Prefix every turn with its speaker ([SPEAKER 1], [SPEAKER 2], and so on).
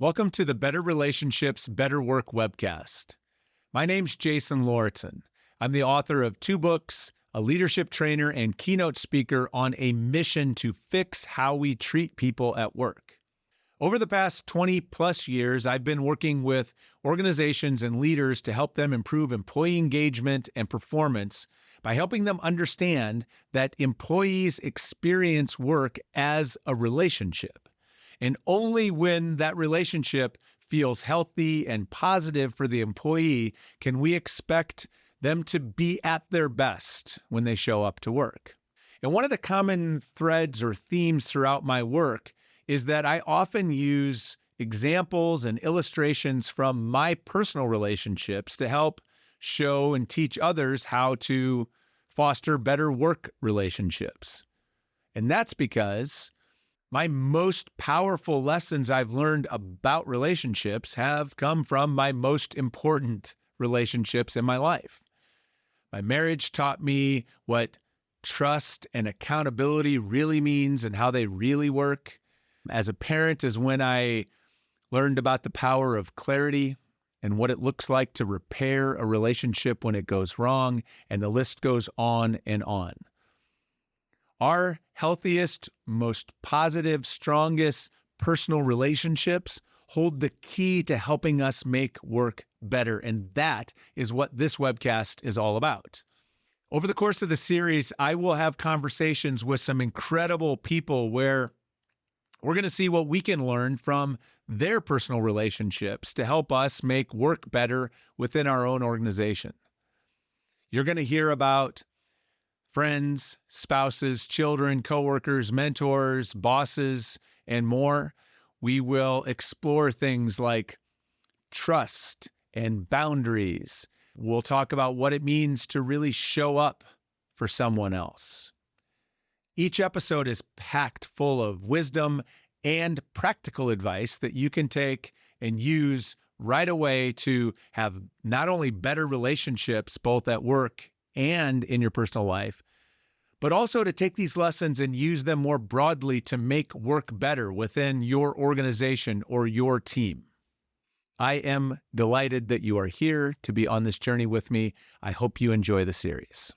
[SPEAKER 1] Welcome to the Better Relationships, Better Work webcast. My name's Jason Lauritsen. I'm the author of 2 books, a leadership trainer, and keynote speaker on a mission to fix how we treat people at work. Over the past 20 plus years, I've been working with organizations and leaders to help them improve employee engagement and performance by helping them understand that employees experience work as a relationship. And only when that relationship feels healthy and positive for the employee can we expect them to be at their best when they show up to work. And one of the common threads or themes throughout my work is that I often use examples and illustrations from my personal relationships to help show and teach others how to foster better work relationships. And that's because my most powerful lessons I've learned about relationships have come from my most important relationships in my life. My marriage taught me what trust and accountability really means and how they really work. As a parent is when I learned about the power of clarity and what it looks like to repair a relationship when it goes wrong, and the list goes on and on. Our healthiest, most positive, strongest personal relationships hold the key to helping us make work better. And that is what this webcast is all about. Over the course of the series, I will have conversations with some incredible people where we're going to see what we can learn from their personal relationships to help us make work better within our own organization. You're going to hear about friends, spouses, children, coworkers, mentors, bosses, and more. We will explore things like trust and boundaries. We'll talk about what it means to really show up for someone else. Each episode is packed full of wisdom and practical advice that you can take and use right away to have not only better relationships, both at work and in your personal life, but also to take these lessons and use them more broadly to make work better within your organization or your team. I am delighted that you are here to be on this journey with me. I hope you enjoy the series.